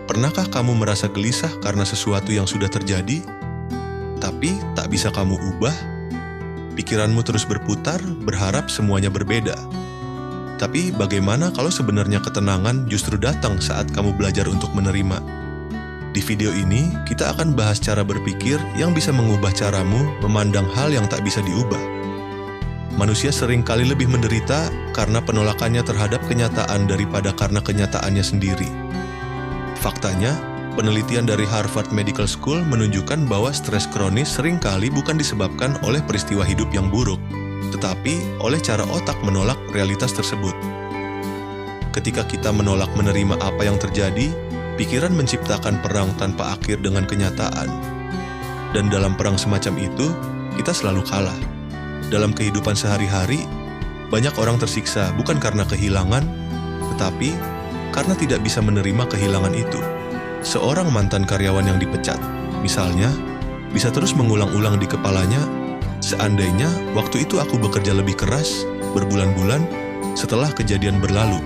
Pernahkah kamu merasa gelisah karena sesuatu yang sudah terjadi, tapi tak bisa kamu ubah? Pikiranmu terus berputar, berharap semuanya berbeda. Tapi bagaimana kalau sebenarnya ketenangan justru datang saat kamu belajar untuk menerima? Di video ini, kita akan bahas cara berpikir yang bisa mengubah caramu memandang hal yang tak bisa diubah. Manusia sering kali lebih menderita karena penolakannya terhadap kenyataan daripada karena kenyataannya sendiri. Faktanya, penelitian dari Harvard Medical School menunjukkan bahwa stres kronis seringkali bukan disebabkan oleh peristiwa hidup yang buruk, tetapi oleh cara otak menolak realitas tersebut. Ketika kita menolak menerima apa yang terjadi, pikiran menciptakan perang tanpa akhir dengan kenyataan. Dan dalam perang semacam itu, kita selalu kalah. Dalam kehidupan sehari-hari, banyak orang tersiksa bukan karena kehilangan, tetapi karena tidak bisa menerima kehilangan itu. Seorang mantan karyawan yang dipecat, misalnya, bisa terus mengulang-ulang di kepalanya, seandainya waktu itu aku bekerja lebih keras, berbulan-bulan, setelah kejadian berlalu.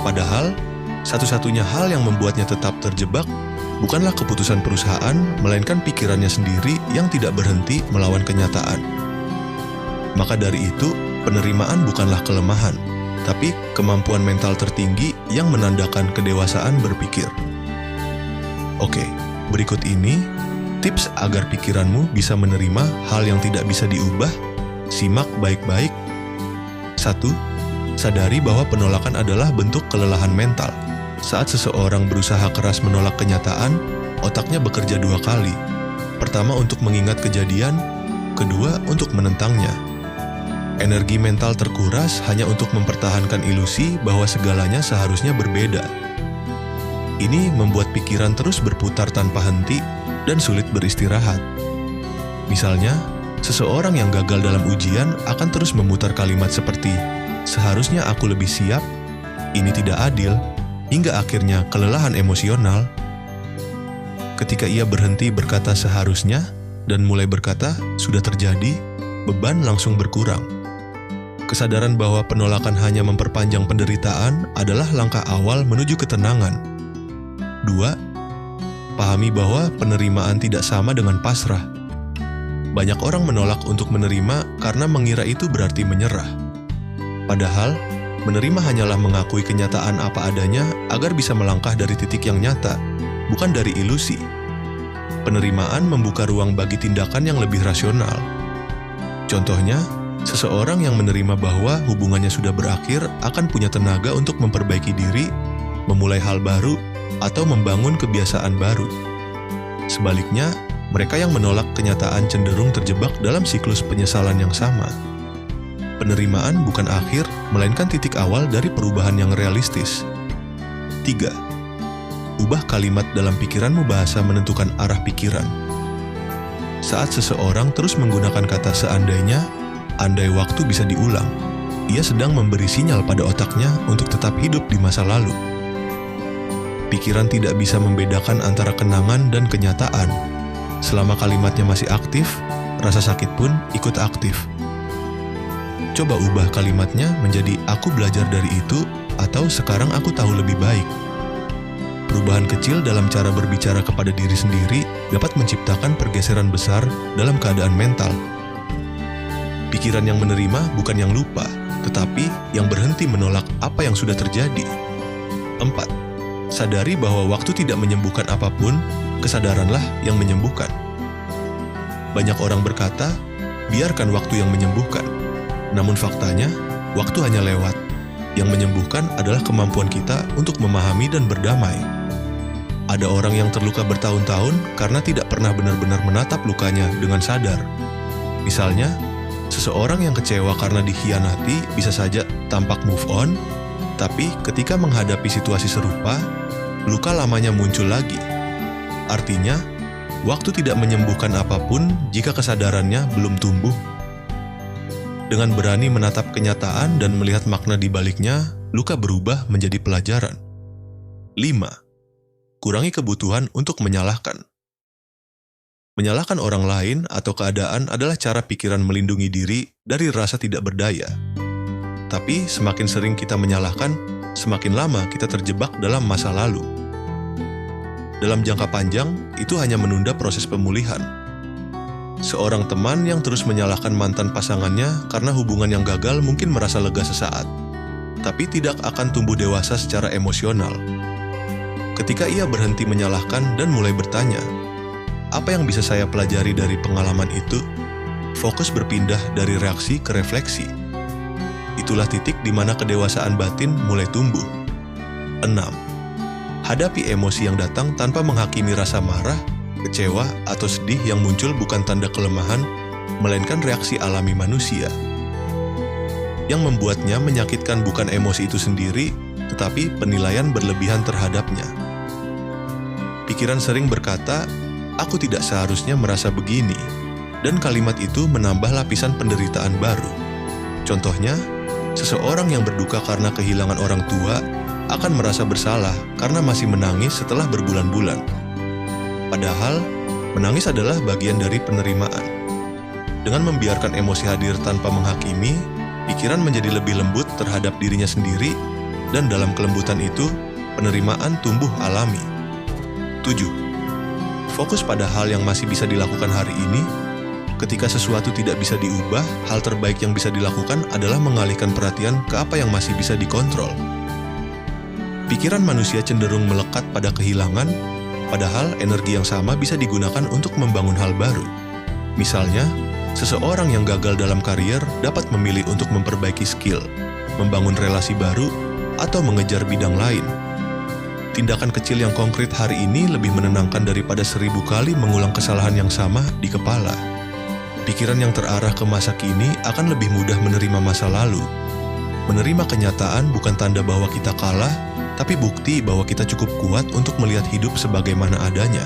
Padahal, satu-satunya hal yang membuatnya tetap terjebak bukanlah keputusan perusahaan, melainkan pikirannya sendiri yang tidak berhenti melawan kenyataan. Maka dari itu, penerimaan bukanlah kelemahan, tapi kemampuan mental tertinggi yang menandakan kedewasaan berpikir. Oke, berikut ini tips agar pikiranmu bisa menerima hal yang tidak bisa diubah. Simak baik-baik. 1. Sadari bahwa penolakan adalah bentuk kelelahan mental. Saat seseorang berusaha keras menolak kenyataan, otaknya bekerja dua kali. Pertama untuk mengingat kejadian, kedua untuk menentangnya. Energi mental terkuras hanya untuk mempertahankan ilusi bahwa segalanya seharusnya berbeda. Ini membuat pikiran terus berputar tanpa henti dan sulit beristirahat. Misalnya, seseorang yang gagal dalam ujian akan terus memutar kalimat seperti, "Seharusnya aku lebih siap, ini tidak adil," hingga akhirnya kelelahan emosional. Ketika ia berhenti berkata "seharusnya" dan mulai berkata "sudah terjadi," beban langsung berkurang. Kesadaran bahwa penolakan hanya memperpanjang penderitaan adalah langkah awal menuju ketenangan. 2. Pahami bahwa penerimaan tidak sama dengan pasrah. Banyak orang menolak untuk menerima karena mengira itu berarti menyerah. Padahal, menerima hanyalah mengakui kenyataan apa adanya agar bisa melangkah dari titik yang nyata, bukan dari ilusi. Penerimaan membuka ruang bagi tindakan yang lebih rasional. Contohnya, seseorang yang menerima bahwa hubungannya sudah berakhir akan punya tenaga untuk memperbaiki diri, memulai hal baru, atau membangun kebiasaan baru. Sebaliknya, mereka yang menolak kenyataan cenderung terjebak dalam siklus penyesalan yang sama. Penerimaan bukan akhir, melainkan titik awal dari perubahan yang realistis. 3. Ubah kalimat dalam pikiranmu. Bahasa menentukan arah pikiran. Saat seseorang terus menggunakan kata seandainya, andai waktu bisa diulang, ia sedang memberi sinyal pada otaknya untuk tetap hidup di masa lalu. Pikiran tidak bisa membedakan antara kenangan dan kenyataan. Selama kalimatnya masih aktif, rasa sakit pun ikut aktif. Coba ubah kalimatnya menjadi "aku belajar dari itu" atau "sekarang aku tahu lebih baik". Perubahan kecil dalam cara berbicara kepada diri sendiri dapat menciptakan pergeseran besar dalam keadaan mental. Pikiran yang menerima bukan yang lupa, tetapi yang berhenti menolak apa yang sudah terjadi. 4. Sadari bahwa waktu tidak menyembuhkan apapun, kesadaranlah yang menyembuhkan. Banyak orang berkata, biarkan waktu yang menyembuhkan. Namun faktanya, waktu hanya lewat. Yang menyembuhkan adalah kemampuan kita untuk memahami dan berdamai. Ada orang yang terluka bertahun-tahun karena tidak pernah benar-benar menatap lukanya dengan sadar. Misalnya, seseorang yang kecewa karena dikhianati bisa saja tampak move on, tapi ketika menghadapi situasi serupa, luka lamanya muncul lagi. Artinya, waktu tidak menyembuhkan apapun jika kesadarannya belum tumbuh. Dengan berani menatap kenyataan dan melihat makna di baliknya, luka berubah menjadi pelajaran. 5. Kurangi kebutuhan untuk menyalahkan. Menyalahkan orang lain atau keadaan adalah cara pikiran melindungi diri dari rasa tidak berdaya. Tapi semakin sering kita menyalahkan, semakin lama kita terjebak dalam masa lalu. dalam jangka panjang itu hanya menunda proses pemulihan. Seorang teman yang terus menyalahkan mantan pasangannya karena hubungan yang gagal mungkin merasa lega sesaat, tapi tidak akan tumbuh dewasa secara emosional. Ketika ia berhenti menyalahkan dan mulai bertanya, apa yang bisa saya pelajari dari pengalaman itu? Fokus berpindah dari reaksi ke refleksi. Itulah titik di mana kedewasaan batin mulai tumbuh. 6. Hadapi emosi yang datang tanpa menghakimi rasa marah, kecewa, atau sedih yang muncul bukan tanda kelemahan, melainkan reaksi alami manusia. Yang membuatnya menyakitkan bukan emosi itu sendiri, tetapi penilaian berlebihan terhadapnya. Pikiran sering berkata, "Aku tidak seharusnya merasa begini," dan kalimat itu menambah lapisan penderitaan baru. Contohnya, seseorang yang berduka karena kehilangan orang tua akan merasa bersalah karena masih menangis setelah berbulan-bulan. Padahal, menangis adalah bagian dari penerimaan. Dengan membiarkan emosi hadir tanpa menghakimi, pikiran menjadi lebih lembut terhadap dirinya sendiri, dan dalam kelembutan itu, penerimaan tumbuh alami. 7. Fokus pada hal yang masih bisa dilakukan hari ini. Ketika sesuatu tidak bisa diubah, hal terbaik yang bisa dilakukan adalah mengalihkan perhatian ke apa yang masih bisa dikontrol. Pikiran manusia cenderung melekat pada kehilangan, padahal energi yang sama bisa digunakan untuk membangun hal baru. Misalnya, seseorang yang gagal dalam karier dapat memilih untuk memperbaiki skill, membangun relasi baru, atau mengejar bidang lain. Tindakan kecil yang konkret hari ini lebih menenangkan daripada 1000 kali mengulang kesalahan yang sama di kepala. Pikiran yang terarah ke masa kini akan lebih mudah menerima masa lalu. Menerima kenyataan bukan tanda bahwa kita kalah, tapi bukti bahwa kita cukup kuat untuk melihat hidup sebagaimana adanya.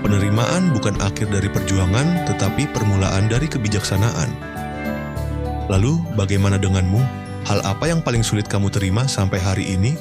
Penerimaan bukan akhir dari perjuangan, tetapi permulaan dari kebijaksanaan. Lalu, bagaimana denganmu? Hal apa yang paling sulit kamu terima sampai hari ini?